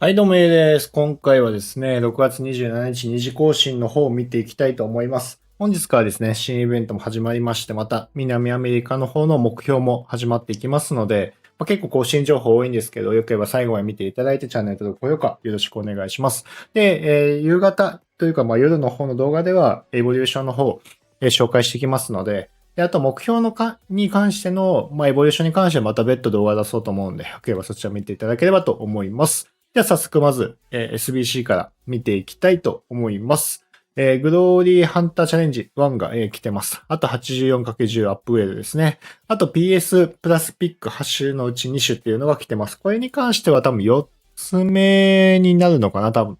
はい、どうも A です。今回はですね、6月27日2次更新の方を見ていきたいと思います。本日からですね、新イベントも始まりまして、また南アメリカの方の目標も始まっていきますので、結構更新情報多いんですけど、よければ最後まで見ていただいてチャンネル登録、高評価よろしくお願いします。で、夕方というか、夜の方の動画では、エボリューションの方、紹介していきますので、で、あと目標に関しての、エボリューションに関してはまた別途動画出そうと思うんで、よければそちら見ていただければと思います。では早速まず、SBC から見ていきたいと思います。グローリーハンターチャレンジ1が、来てます。あと 84×10 アップグレードですね。あと PS プラスピック8種のうち2種っていうのが来てます。これに関しては多分4つ目になるのかな、多分。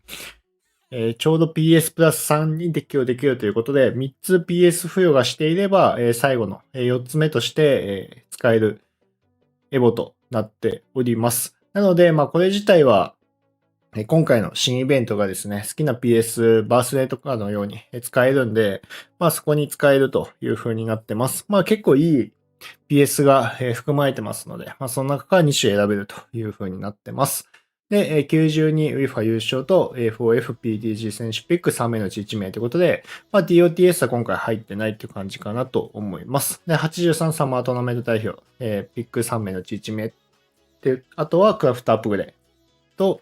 ちょうど PS プラス3に適用できるということで、3つ PS 付与がしていれば、最後の4つ目として、使えるエボとなっております。なので、これ自体は、今回の新イベントがですね、好きな PS バースデーとかのように使えるんで、そこに使えるという風になってます。結構いい PS が含まれてますので、その中から2種選べるという風になってます。で、92 UEFA 優勝と FOF PTG 選手ピック3名のうち1名ということで、TOTS は今回入ってないっていう感じかなと思います。で、83サマートーナメント代表、ピック3名のうち1名で、あとはクラフトアップグレードと、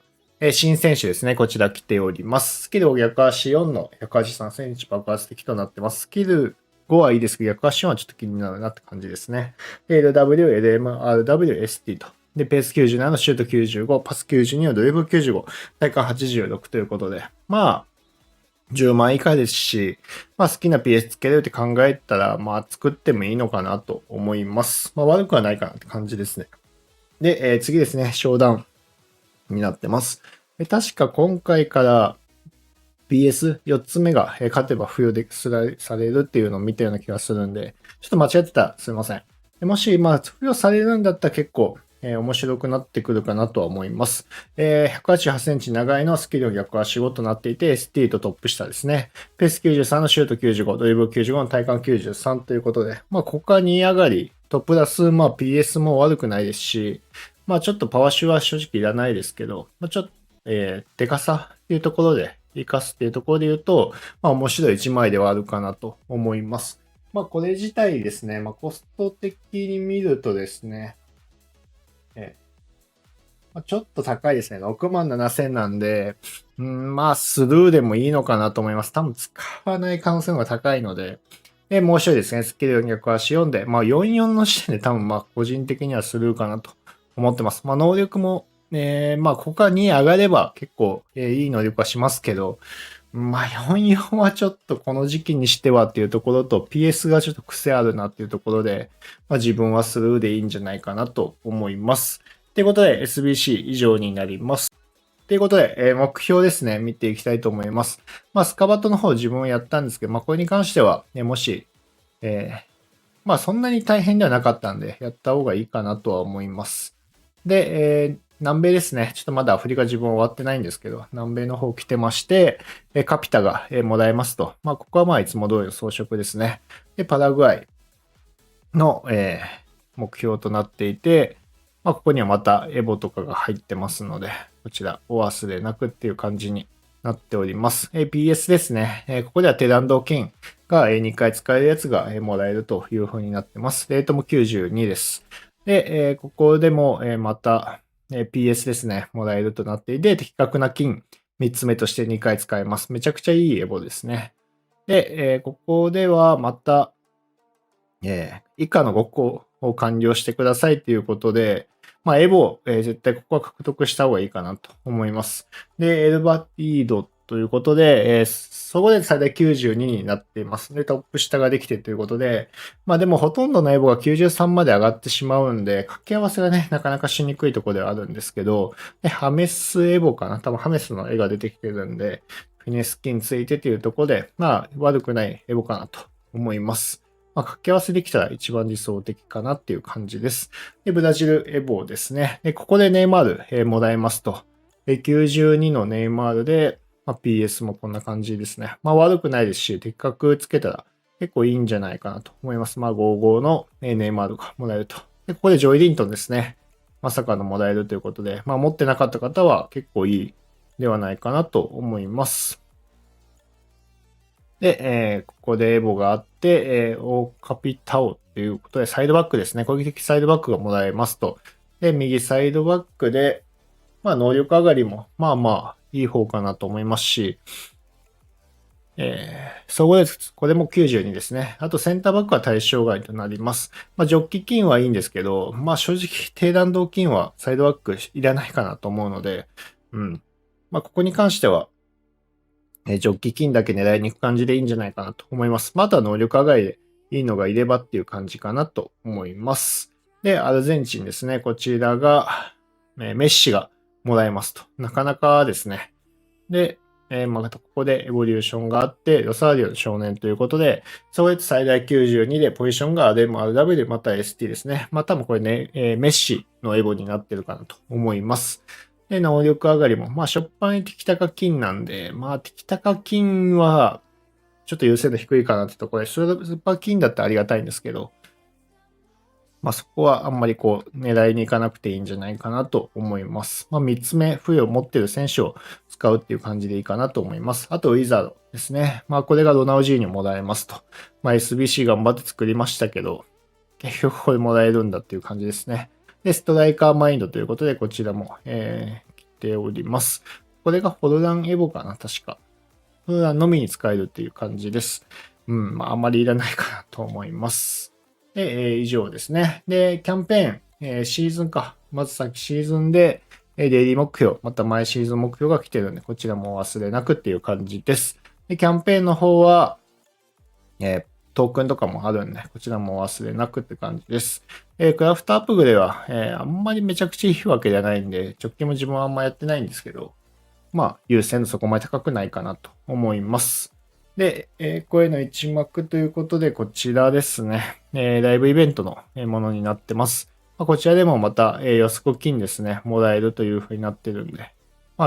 新選手ですね。こちら来ております。スキルを逆足4の183センチ爆発的となってます。スキル5はいいですけど、逆足4はちょっと気になるなって感じですね。LW、LM、RW、ST と。で、ペース97のシュート95、パス92のドリブル95、体感86ということで。10万以下ですし、好きな PS つけれるって考えたら、作ってもいいのかなと思います。悪くはないかなって感じですね。で、次ですね。商談になってます。確か今回から PS4 つ目が勝てば付与でされるっていうのを見たような気がするんで、ちょっと間違ってたらすいません。もし、付与されるんだったら結構、面白くなってくるかなとは思います。188センチ長いのスキルの逆足5となっていて、ST とトップ下ですね。ペース93のシュート95、ドリブル95の体感93ということで、ここから2上がりとプラス、PS も悪くないですし、ちょっとパワーシュは正直いらないですけど、ちょっと、デカさっていうところで、活かすっていうところで言うと、面白い1枚ではあるかなと思います。これ自体ですね、コスト的に見るとですね、ちょっと高いですね。67,000なんで、スルーでもいいのかなと思います。多分使わない可能性の方が高いので、で、もう一人ですね、スキル逆足4で、44の時点で多分個人的にはスルーかなと思ってます。能力も、ここから2上がれば結構、いい能力はしますけど、44はちょっとこの時期にしてはっていうところと、PS がちょっと癖あるなっていうところで、自分はスルーでいいんじゃないかなと思います。ということで、SBC 以上になります。ということで、目標ですね、見ていきたいと思います。スカバットの方自分はやったんですけど、これに関しては、もし、そんなに大変ではなかったんで、やった方がいいかなとは思います。で、南米ですね。ちょっとまだアフリカ自分終わってないんですけど、南米の方来てまして、カピタがもらえますと。ここはいつも通りの装飾ですね。で、パラグアイの、目標となっていて、ここにはまたエボとかが入ってますので、こちらお忘れなくっていう感じになっております。PS ですね。ここではテランド金が2回使えるやつがもらえるという風になってます。レートも92です。で、ここでもまた PS ですね。もらえるとなっていて、的確な金3つ目として2回使えます。めちゃくちゃいいエボですね。で、ここではまた以下の5個を完了してくださいということで、エボ、絶対ここは獲得した方がいいかなと思います。で、エルバティードということで、そこで最大92になっています。で、トップ下ができてということで、でもほとんどのエボが93まで上がってしまうんで、掛け合わせがね、なかなかしにくいところではあるんですけど、ハメスエボかな多分ハメスの絵が出てきてるんで、フィネスキンついてというところで、悪くないエボかなと思います。掛け合わせできたら一番理想的かなっていう感じです。で、ブラジルエボーですね。で、ここでネイマール、もらえますと。92のネイマールで、PS もこんな感じですね。悪くないですし、的確つけたら結構いいんじゃないかなと思います。55のネイマールがもらえると。で、ここでジョイリントンですね。まさかのもらえるということで、持ってなかった方は結構いいではないかなと思います。で、ここでエボがあって、オーカピタオということで、サイドバックですね。攻撃的サイドバックがもらえますと。で、右サイドバックで、能力上がりも、いい方かなと思いますし、総合で、これも92ですね。あと、センターバックは対象外となります。ジョッキ金はいいんですけど、正直、低弾道金はサイドバックいらないかなと思うので、ここに関しては、ジョッキ金だけ狙いに行く感じでいいんじゃないかなと思います。あとは能力上がりでいいのがいればっていう感じかなと思います。で、アルゼンチンですね。こちらが、メッシがもらえますと。なかなかですね。で、またここでエボリューションがあって、ロサーリオの少年ということで、総列最大92でポジションが RMRW また ST ですね。多分これね、メッシのエボになってるかなと思います。で、能力上がりも、初っ端にテキタカ金なんで、テキタカ金は、ちょっと優先度低いかなってところで、スーパー金だってありがたいんですけど、そこはあんまり狙いに行かなくていいんじゃないかなと思います。3つ目、冬を持っている選手を使うっていう感じでいいかなと思います。あと、ウィザードですね。これがロナウジーニョもらえますと。SBC 頑張って作りましたけど、結局これもらえるんだっていう感じですね。で、ストライカーマインドということで、こちらも、来ております。これがホルダンエボかな、確か。ホルダンのみに使えるっていう感じです。あんまりいらないかなと思います。で、以上ですね。で、キャンペーン、シーズンか。まず先シーズンで、デイリー目標、また毎シーズン目標が来てるんで、こちらも忘れなくっていう感じです。で、キャンペーンの方は、トークンとかもあるんで、こちらも忘れなくって感じです。クラフトアップグレは、あんまりめちゃくちゃいいわけじゃないんで、直近も自分はあんまやってないんですけど、優先度そこまで高くないかなと思います。で、これの一幕ということで、こちらですね。ライブイベントのものになってます。こちらでもまた、予測金ですね、もらえるという風になってるんで、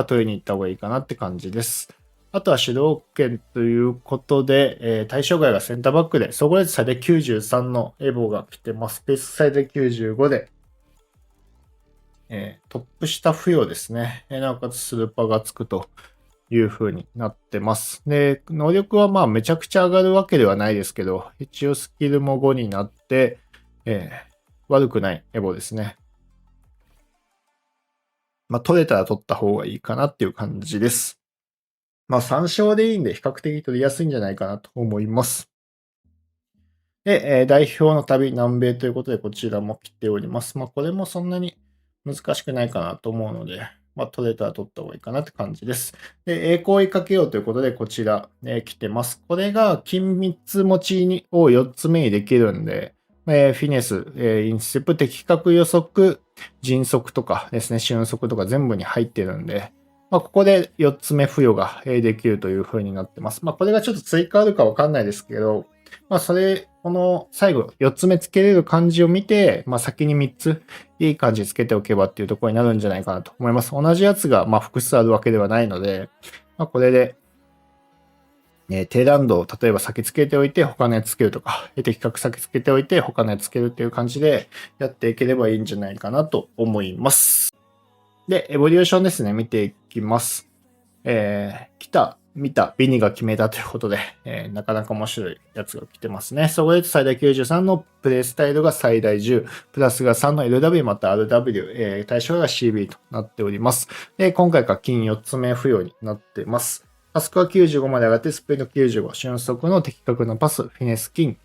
取りに行った方がいいかなって感じです。あとは主導権ということで、対象外がセンターバックで、総合率最大93のエボが来てます。ペース最大95で、トップ下付与ですね。なおかつスルーパーがつくという風になってます。で、能力はめちゃくちゃ上がるわけではないですけど、一応スキルも5になって、悪くないエボですね。取れたら取った方がいいかなっていう感じです。3勝でいいんで比較的取りやすいんじゃないかなと思います。で、代表の旅、南米ということでこちらも来ております。これもそんなに難しくないかなと思うので、取れたら取った方がいいかなって感じです。で、栄光を追いかけようということで、こちら、来てます。これが、金3つ持ちを4つ目にできるんで、フィネス、インステップ、的確予測、迅速とかですね、瞬速とか全部に入ってるんで、ここで4つ目付与ができるという風になってます。これがちょっと追加あるかわかんないですけど、この最後4つ目つけれる感じを見て、先に3ついい感じつけておけばっていうところになるんじゃないかなと思います。同じやつが複数あるわけではないので、これで、低弾道を例えば先つけておいて他のやつつけるとか、的確先つけておいて他のやつつけるっていう感じでやっていければいいんじゃないかなと思います。で、エボリューションですね、見ていきます。来た、見た、ビニが決めたということで、なかなか面白いやつが来てますね。総合率最大93のプレイスタイルが最大10、プラスが3の LW また RW、対象が CB となっております。で、今回から金4つ目付与になってます。タスクは95まで上がって、スピード95、瞬速の的確なパス、フィネス金、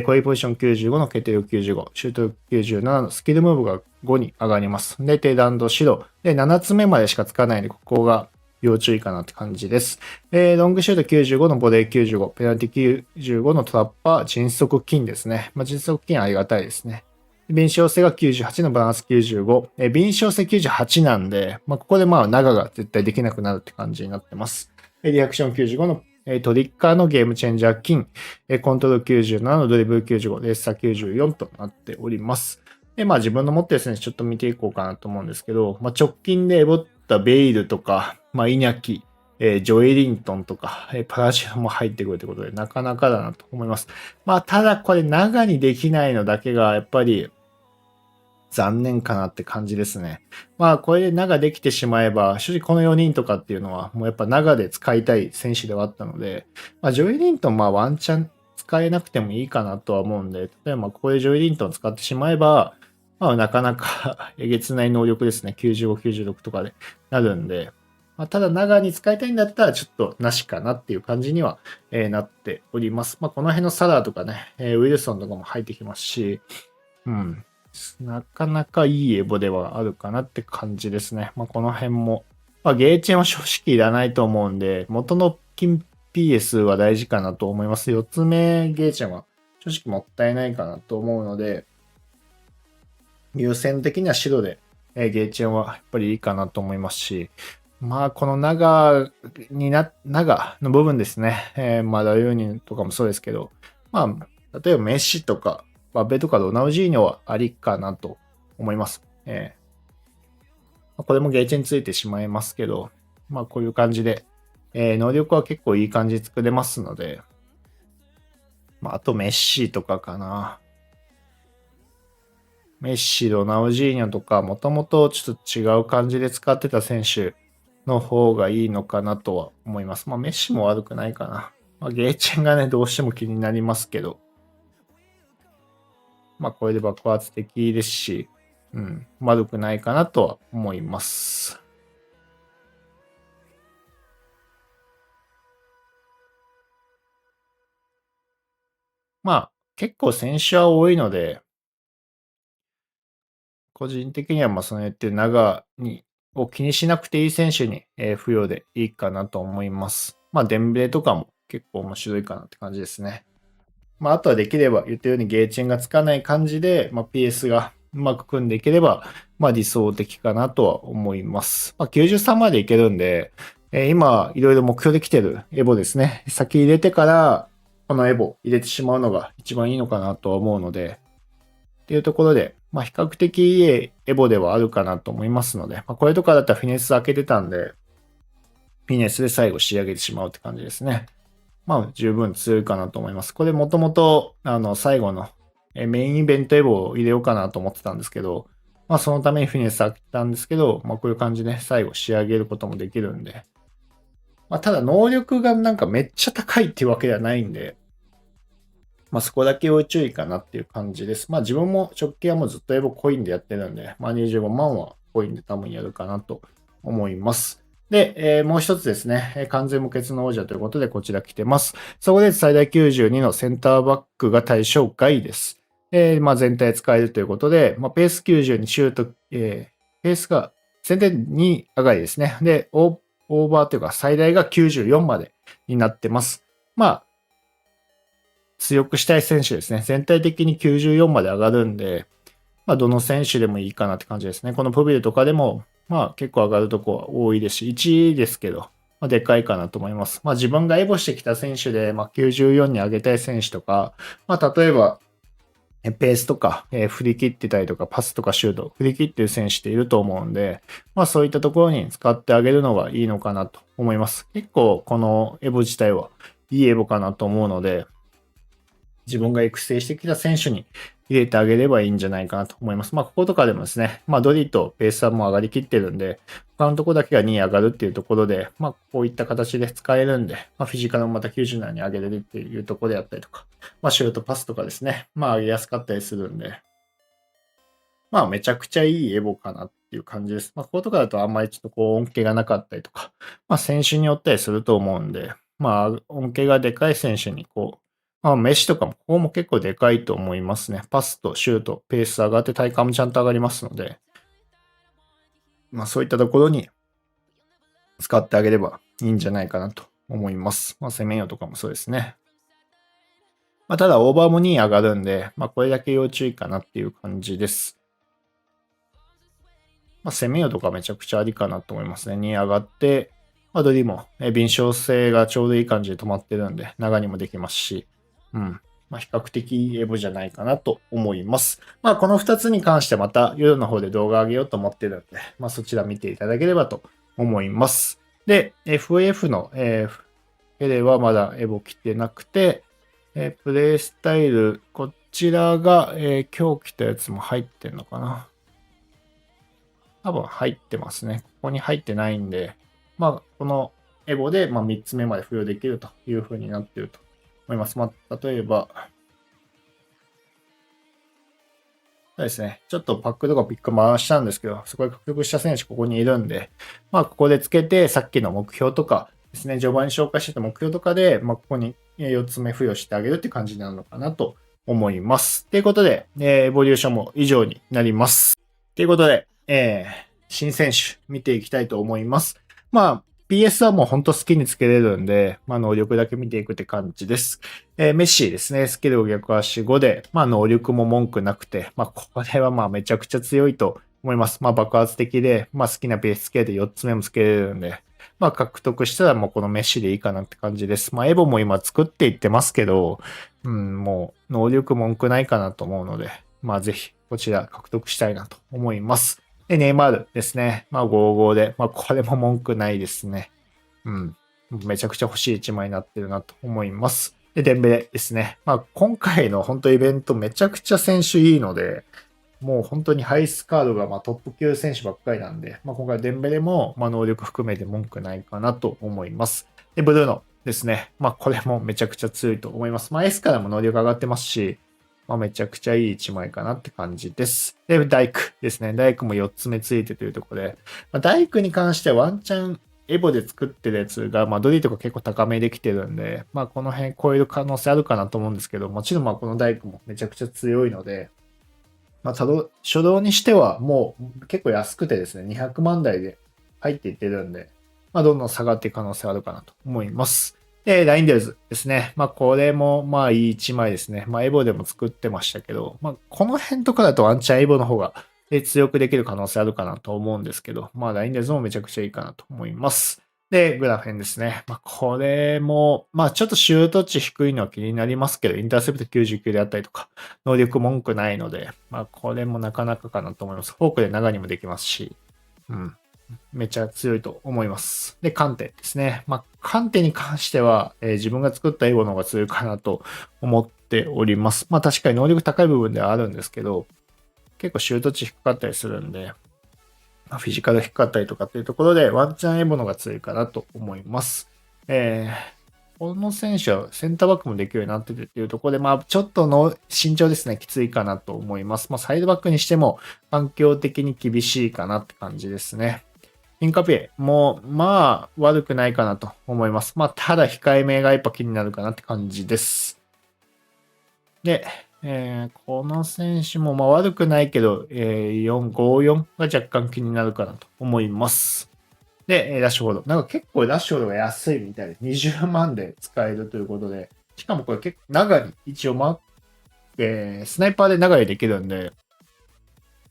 コイポジション95の決定力95、シュート力97のスキルムーブが5に上がります。で、低弾道指導。で、7つ目までしかつかないので、ここが要注意かなって感じです。ロングシュート95のボレー95、ペナルティ95のトラッパー、迅速金ですね。迅速金ありがたいですね。敏捷性が98のバランス95。敏捷性98なんで、ここで長が絶対できなくなるって感じになってます。リアクション95のトリッカーのゲームチェンジャー金、コントロール97のドリブル95、レッサー94となっております。で、自分の持ってる選手ちょっと見ていこうかなと思うんですけど、直近でエボったベイルとか、イニャキ、ジョエリントンとか、パラシュラも入ってくるということで、なかなかだなと思います。ただこれ長にできないのだけが、やっぱり、残念かなって感じですね。まあ、これで長できてしまえば、正直この4人とかっていうのは、もうやっぱ長で使いたい選手ではあったので、まあ、ジョイ・リントン、まあ、ワンチャン使えなくてもいいかなとは思うんで、例えば、ここでジョイ・リントン使ってしまえば、まあ、なかなかえげつない能力ですね。95、96とかでなるんで、まあ、ただ長に使いたいんだったら、ちょっとなしかなっていう感じには、なっております。まあ、この辺のサラーとかね、ウィルソンとかも入ってきますし、うん。なかなかいいエボではあるかなって感じですね。まあ、この辺も。まあ、ゲーチェンは正直いらないと思うんで、元の金 PS は大事かなと思います。4つ目ゲーチェンは正直もったいないかなと思うので、優先的には白で、ゲーチェンはやっぱりいいかなと思いますし、まあ、この長の部分ですね。まあ、ラユーニとかもそうですけど、まあ、例えばメッシとか、バベとかロナウジーニョはありかなと思います。これもゲーチェンついてしまいますけど、まあ、こういう感じで、能力は結構いい感じ作れますので、まあ、あとメッシとかかな。メッシ、ロナウジーニョとか、もともとちょっと違う感じで使ってた選手の方がいいのかなとは思います。まあ、メッシも悪くないかな。まあ、ゲーチェンがね、どうしても気になりますけど、まあ、これで爆発的ですし、うん、悪くないかなとは思います。まあ、結構選手は多いので、個人的にはまあそうやってを気にしなくていい選手に、付与でいいかなと思います。まあ、デンベレとかも結構面白いかなって感じですね。まあ、あとはできれば言ったようにゲーチェンがつかない感じで、まあ、PS がうまく組んでいければ、まあ理想的かなとは思います。まあ、93までいけるんで、今いろいろ目標できてるエボですね。先入れてから、このエボ入れてしまうのが一番いいのかなとは思うので、っていうところで、まあ比較的いいエボではあるかなと思いますので、まあ、これとかだったらフィネス開けてたんで、フィネスで最後仕上げてしまうって感じですね。まあ、十分強いかなと思います。これもともと、最後のメインイベントエボを入れようかなと思ってたんですけど、まあ、そのためにフィネス開けたんですけど、まあ、こういう感じで最後仕上げることもできるんで、まあ、ただ能力がなんかめっちゃ高いっていうわけではないんで、まあ、そこだけ要注意かなっていう感じです。まあ、自分も直近はもうずっとエボコインでやってるんで、まあ、25万はコインで多分やるかなと思います。で、もう一つですね、完全無欠の王者ということでこちら来てます。そこで最大92のセンターバックが対象外です。まあ、全体使えるということで、まあ、ペース90にシュート、ペースが全体2上がりですね。で、オーバーというか最大が94までになってます。まあ、強くしたい選手ですね。全体的に94まで上がるんで、まあ、どの選手でもいいかなって感じですね。このプビルとかでも、まあ、結構上がるとこは多いですし、1位ですけど、まあ、でかいかなと思います。まあ、自分がエボしてきた選手で、まあ、94に上げたい選手とか、まあ、例えば、ペースとか、振り切ってたりとか、パスとかシュート、振り切ってる選手っていると思うんで、まあそういったところに使ってあげるのがいいのかなと思います。結構このエボ自体はいいエボかなと思うので、自分が育成してきた選手に入れてあげればいいんじゃないかなと思います。まあ、こことかでもですね、まあ、ドリとペースはもう上がりきってるんで、他のとこだけが2位上がるっていうところで、まあ、こういった形で使えるんで、まあ、フィジカルもまた97に上げれるっていうところであったりとか、まあ、シュートパスとかですね、まあ、上げやすかったりするんで、まあ、めちゃくちゃいいエボかなっていう感じです。まあ、こことかだとあんまりちょっとこう、恩恵がなかったりとか、まあ、選手によったりすると思うんで、まあ、恩恵がでかい選手にこう、まあ、メッシとかも、ここも結構でかいと思いますね。パスとシュート、ペース上がって体感もちゃんと上がりますので、まあそういったところに使ってあげればいいんじゃないかなと思います。まあセメンヨとかもそうですね。まあただオーバーも2位上がるんで、まあこれだけ要注意かなっていう感じです。まあセメンヨとかめちゃくちゃありかなと思いますね。2位上がって、まあドリも敏捷性がちょうどいい感じで止まってるんで、長にもできますし、うん。まあ、比較的エボじゃないかなと思います。まあ、この2つに関してまた夜の方で動画上げようと思ってるんで、まあ、そちら見ていただければと思います。で、FAF の、エレはまだエボ来てなくて、プレイスタイル、こちらが、今日来たやつも入ってんのかな。多分入ってますね。ここに入ってないんで、このエボで、3つ目まで付与できるという風になっていると思います。例えば、そうですね。ちょっとパックとかピック回したんですけど、そこで獲得した選手ここにいるんで、ここでつけて、さっきの目標とかですね、序盤に紹介してた目標とかで、ここに4つ目付与してあげるって感じになるのかなと思います。ということで、エボリューションも以上になります。ということで、新選手見ていきたいと思います。PS はもうほんと好きにつけれるんで、能力だけ見ていくって感じです。メッシですね。スキルを逆足5で、能力も文句なくて、これはめちゃくちゃ強いと思います。爆発的で、好きな PS つけて4つ目もつけれるんで、獲得したらもうこのメッシでいいかなって感じです。エボも今作っていってますけど、もう能力文句ないかなと思うので、ぜひこちら獲得したいなと思います。で、ネイマールですね。55で、これも文句ないですね。めちゃくちゃ欲しい1枚になってるなと思います。で、デンベレですね。今回の本当イベントめちゃくちゃ選手いいので、もう本当にハイスカードがトップ級選手ばっかりなんで、今回デンベレも能力含めて文句ないかなと思います。で、ブルーノですね。これもめちゃくちゃ強いと思います。S からも能力上がってますし、めちゃくちゃいい1枚かなって感じです。で、ダイクですね。ダイクも4つ目ついてというところで、ダイクに関してはワンチャンエボで作ってるやつが、ドリーとか結構高めできてるんで、この辺超える可能性あるかなと思うんですけど、もちろんこのダイクもめちゃくちゃ強いので、初動にしてはもう結構安くてですね、200万台で入っていってるんで、どんどん下がっていく可能性あるかなと思います。で、ラインデルズですね。これもいい1枚ですね。エボでも作ってましたけど、この辺とかだとワンチャンエボの方が強くできる可能性あるかなと思うんですけど、ラインデルズもめちゃくちゃいいかなと思います。で、グラフェンですね。これも、ちょっとシュート値低いのは気になりますけど、インターセプト99であったりとか、能力文句ないので、これもなかなかかなと思います。フォークで長にもできますし、めっちゃ強いと思います。で、カンテですね。カンテに関しては、自分が作ったエゴの方が強いかなと思っております。確かに能力高い部分ではあるんですけど、結構シュート値低かったりするんで、フィジカル低かったりとかっていうところで、ワンチャンエボのが強いかなと思います。この選手はセンターバックもできるようになっててっていうところで、ちょっとの身長ですね、きついかなと思います。サイドバックにしても環境的に厳しいかなって感じですね。インカピエも、悪くないかなと思います。ただ控えめがやっぱ気になるかなって感じです。で、この選手も悪くないけど、454が若干気になるかなと思います。で、ラッシュフォード。なんか結構ラッシュフォードが安いみたいで、20万で使えるということで、しかもこれ結構長に一応スナイパーで長にできるんで、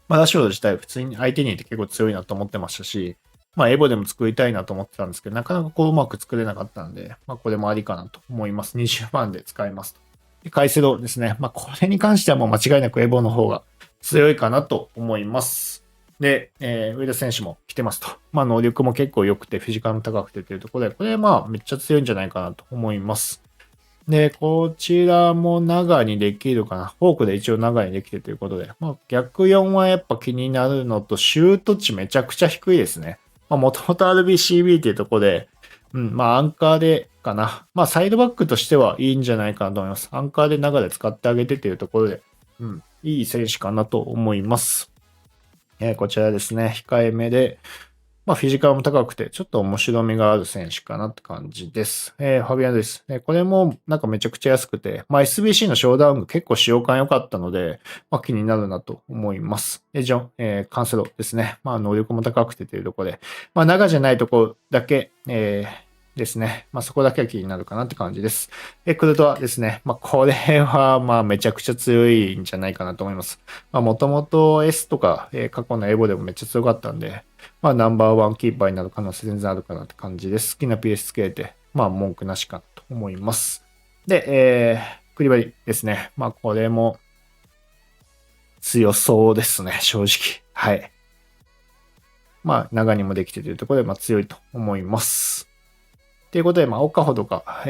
ラッシュフォード自体普通に相手にいて結構強いなと思ってましたし、エボでも作りたいなと思ってたんですけど、なかなかうまく作れなかったんで、これもありかなと思います。20万で使えますと。で、カイセドですね。これに関してはもう間違いなくエボの方が強いかなと思います。で、上田選手も来てますと。能力も結構良くて、フィジカルも高くてというところで、これめっちゃ強いんじゃないかなと思います。で、こちらも長にできるかな。フォークで一応長にできてということで、逆4はやっぱ気になるのと、シュート値めちゃくちゃ低いですね。もともと RBCB っていうところで、アンカーでかな。サイドバックとしてはいいんじゃないかなと思います。アンカーで長で使ってあげてというところで、いい選手かなと思います。こちらですね、控えめで、フィジカルも高くて、ちょっと面白みがある選手かなって感じです。ファビアンです。これもなんかめちゃくちゃ安くて、SBC のショーダウンが結構使用感良かったので、気になるなと思います。で、カンセロですね。能力も高くてというところで、長じゃないところだけ、ですね。そこだけは気になるかなって感じです。クルトワですね。これはめちゃくちゃ強いんじゃないかなと思います。もともと S とか、過去のエボでもめっちゃ強かったんで、ナンバーワンキーパーになる可能性全然あるかなって感じです。好きな PS つけて、文句なしかと思います。で、クリバリですね。これも強そうですね、正直。はい。長にもできてというところで、強いと思います。ということで、オカホとか、ス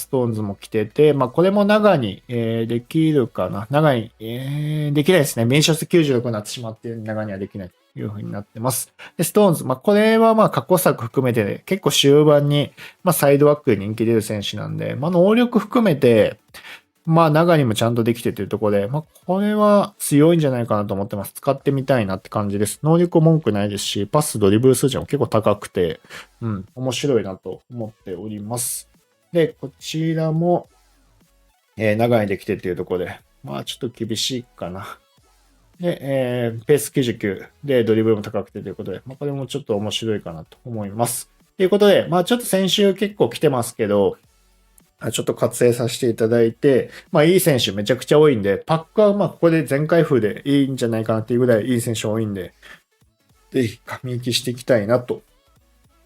トーンズも来てて、これも長に、できるかな。長に、できないですね。面接96になってしまって、長にはできない。いう風になってます。で、ストーンズ、これは過去作含めて、結構終盤に、サイドバックで人気出る選手なんで、能力含めて、中にもちゃんとできてというところで、これは強いんじゃないかなと思ってます。使ってみたいなって感じです。能力文句ないですし、パス、ドリブル数値も結構高くて、面白いなと思っております。で、こちらも、長いできてっていうところで、ちょっと厳しいかな。で、ペース99でドリブルも高くてということで、これもちょっと面白いかなと思います。ということで、ちょっと先週結構来てますけど、ちょっと活性させていただいて、いい選手めちゃくちゃ多いんで、パックはここで全開封でいいんじゃないかなっていうぐらいいい選手多いんで、ぜひ神行きしていきたいなと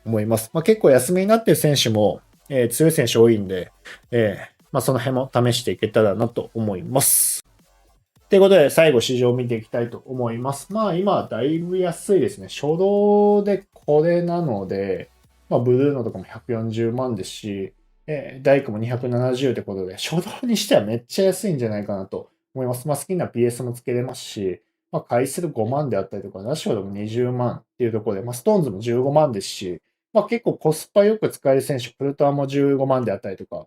思います。結構休みになっている選手も、強い選手多いんで、その辺も試していけたらなと思います。ということで、最後市場を見ていきたいと思います。今、だいぶ安いですね。初動でこれなので、ブルーノとかも140万ですし、大工も270ってことで、初動にしてはめっちゃ安いんじゃないかなと思います。好きな PS もつけれますし、回数5万であったりとか、ラッシュフォードも20万っていうところで、ストーンズも15万ですし、結構コスパよく使える選手、プルトワも15万であったりとか、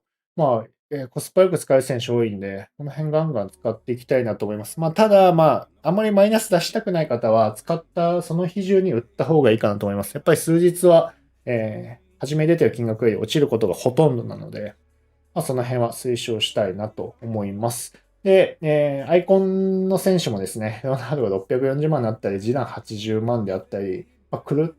コスパよく使える選手多いんで、この辺ガンガン使っていきたいなと思います。ただ、あんまりマイナス出したくない方は、使ったその日中に売った方がいいかなと思います。やっぱり数日は、初めに出てる金額より落ちることがほとんどなので、その辺は推奨したいなと思います。で、アイコンの選手もですね、ロナウドが640万になったり、ジダン80万であったり、ク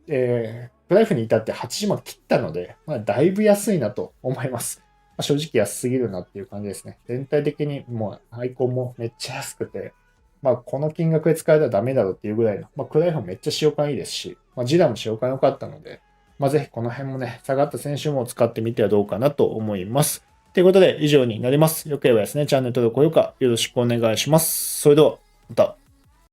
ライフに至って80万切ったので、だいぶ安いなと思います。正直安すぎるなっていう感じですね。全体的にもうアイコンもめっちゃ安くて、この金額で使えたらダメだろうっていうぐらいの、クライフもめっちゃ使用感いいですし、ジダンも使用感良かったので、ぜひこの辺もね、下がった選手も使ってみてはどうかなと思います。ということで以上になります。よければですね、チャンネル登録、高評価よろしくお願いします。それでは、また。